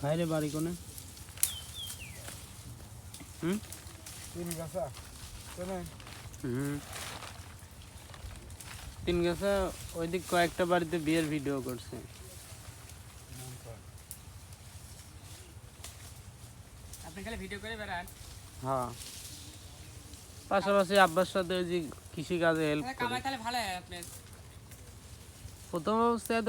ভাইরে বাড়ি কোনে? তিন গাছা ওইদিক কয়েকটা বাড়িতে বিয়ের ভিডিও করছে। আপনি খালি ভিডিও করে বেড়ান? হ্যাঁ, পাশাপাশি আব্বার সাথে ওই যে কৃষি কাজে হেল্প করে। কামাই তাহলে ভালো হয় আপনার। প্রথম অবস্থায়